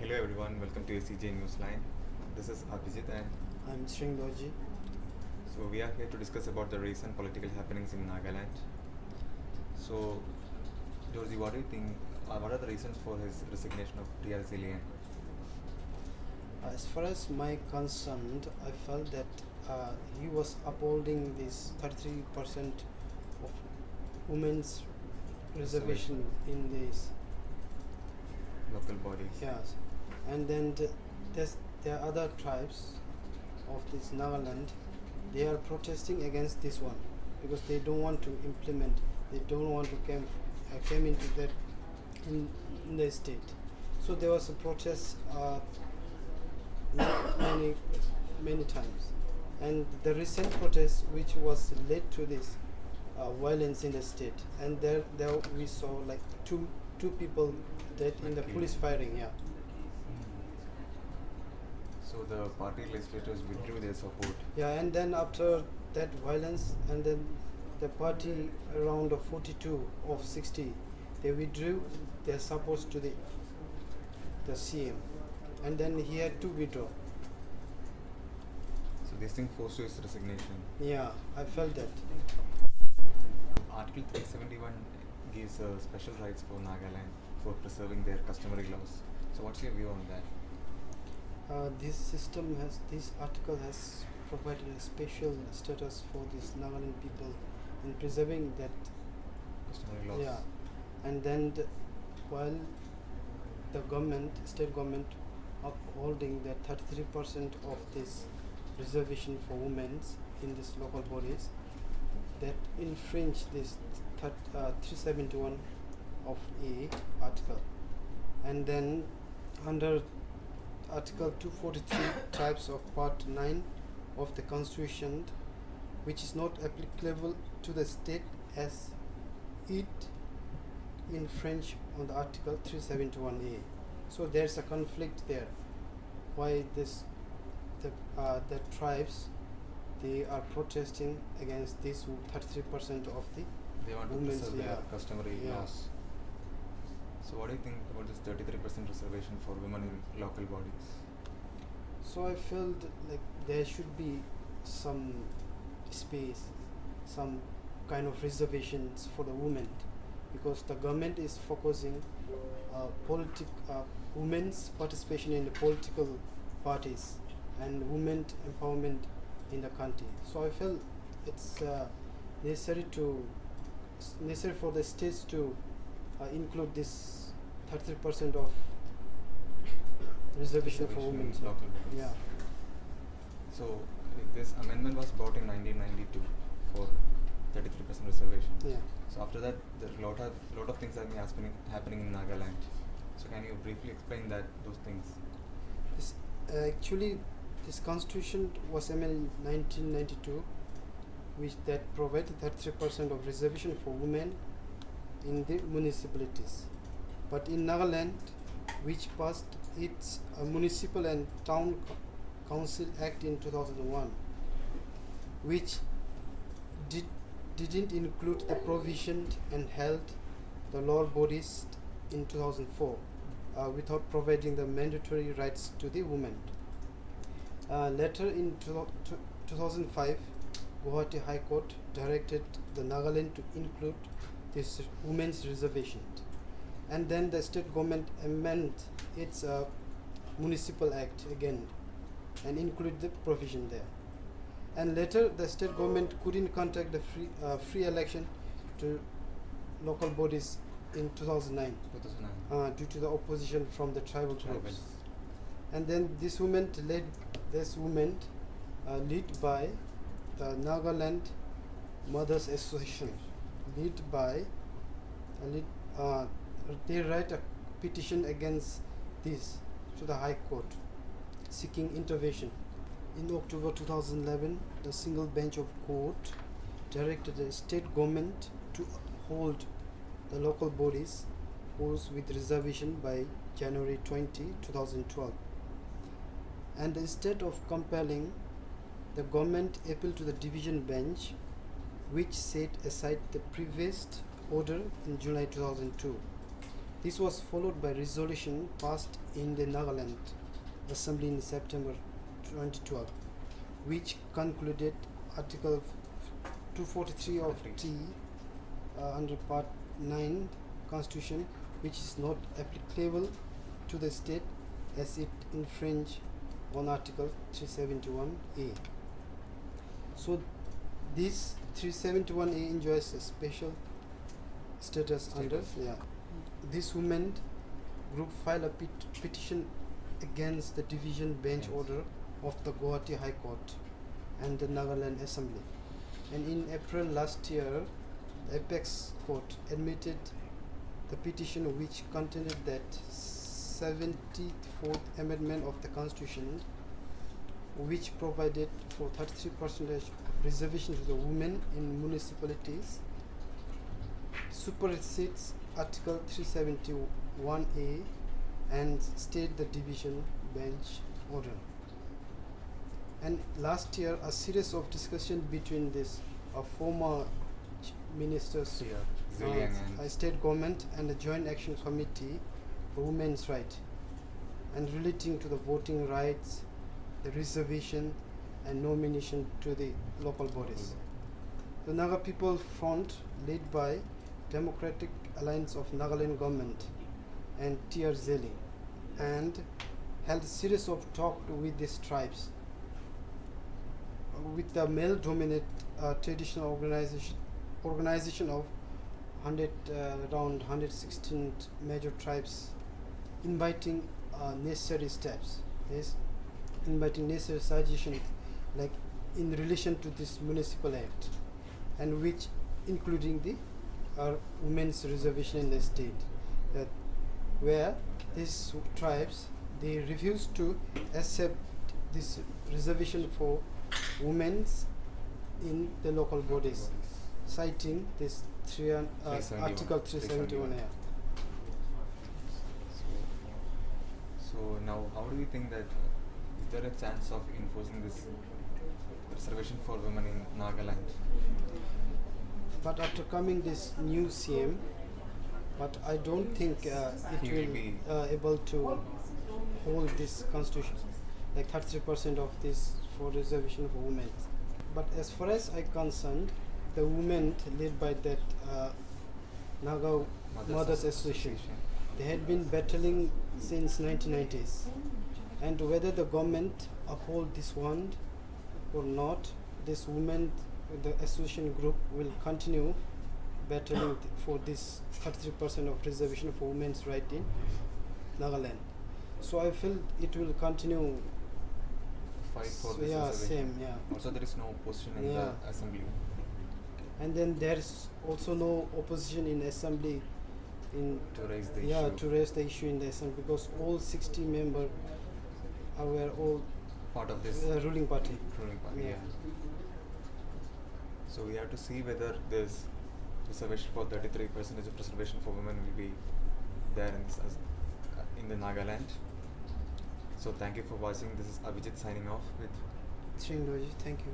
Hello everyone, welcome to ACJ Newsline. This is Abhijit and I'm Sringdoji. so we are here to discuss about the recent political happenings in Nagaland. So, Georgie, what do you think? What are the reasons for his resignation of TR Zillian? As far as my concerned, I felt that he was upholding this 33% of women's reservation in this. Local bodies. Yes, and then there are other tribes of this Nagaland. They are protesting against this one because they don't want to implement. They don't want to came into that in the state. So there was a protest many times, and the recent protest which was led to this violence in the state, and there we saw like two people dead in the police firing. Yeah. So the party legislators withdrew their support. Yeah, and then after that violence, and then the party around 42 of 60, they withdrew their support to the CM, and then he had to withdraw. So this thing forced his resignation. Yeah, I felt that. Article 371 gives special rights for Nagaland for preserving their customary laws. So what's your view on that? This article has provided a special status for these Nagaland people in preserving that. Customary laws. Yeah, and then while the state government upholding that 33% of this reservation for women in these local bodies, that infringe this 371 of A article, and then under Article 243 types of Part 9 of the Constitution, which is not applicable to the state as it infringe on the Article 371A. So there's a conflict there. Why the tribes, they are protesting against this 33% of the They want to women's, preserve their yeah. customary Yeah. laws. So what do you think about this 33% reservation for women in local bodies? So I felt like there should be some space, some kind of reservations for the women, because the government is focusing women's participation in the political parties and women empowerment in the country. So I felt it's necessary for the states to include this 33% of reservation for Reservation women. in local bodies. Yeah. So this amendment was brought in 1992 for 33% reservation. Yeah. So after that, there are lot of things have been happening in Nagaland. So can you briefly explain those things? This, actually, this constitution was amended in 1992, which that provided 33% of reservation for women in the municipalities. But in Nagaland, which passed its Municipal and Town Council Act in 2001, which didn't include the provision and held the lower bodies in 2004 without providing the mandatory rights to the women. Later in 2005, Guwahati High Court directed the Nagaland to include this women's reservation, and then the state government amended its municipal act again and include the provision there. And later the state government couldn't conduct the free election to local bodies in 2009 due to the opposition from the tribal groups. And then this movement led by the Nagaland Mothers Association, they write a petition against this to the High Court, seeking intervention. In October 2011, the single bench of court directed the state government to hold the local bodies polls with reservation by January 20, 2012. And instead of compelling, the government appealed to the division bench, which set aside the previous order in July 2002. This was followed by resolution passed in the Nagaland Assembly in September 2012, which concluded Article 243 of T under Part 9 Constitution, which is not applicable to the state as it infringe on Article 371A. So this 371A enjoys a special status under. This women group filed a petition against the division bench order of the Guwahati High Court and the Nagaland Assembly. And in April last year, the Apex Court admitted the petition, which contained that 74th Amendment of the Constitution, which provided for 33% of reservation to the women in municipalities, supersedes Article 371A and state the division bench order. And last year, a series of discussion between this former ministers, state government, and the Joint Action Committee for Women's Rights, and relating to the voting rights, the reservation, and nomination to the local bodies. The Naga People Front, led by Democratic Alliance of Nagaland Government and TRZL, and held a series of talks with these tribes, with the male-dominated traditional organization of around 116 major tribes, inviting necessary steps, inviting necessary suggestions, like in relation to this municipal act, and which including the women's reservation in the state, where these tribes, they refuse to accept this reservation for women in the local bodies, citing this Article 371. So now, how do you think that is there a chance of enforcing this reservation for women in Nagaland? But after coming this new CM, but I don't think it will be able to hold this constitution, like 33% of this for reservation for women. But as far as I concerned, the women led by that Naga Mothers Association, they had been battling since 1990s, and whether the government uphold this one or not, this women, the association group, will continue battling for this 33% of reservation for women's right in Nagaland. So I feel it will continue fight for this reservation. Also, there is no opposition in the assembly. And then there is also no opposition in assembly to raise the issue. To raise the issue in the assembly, because all 60 members were all part of this ruling party. So we have to see whether this reservation for 33% of reservation for women will be there in the Nagaland. So thank you for watching. This is Abhijit signing off with Srindoji. Thank you.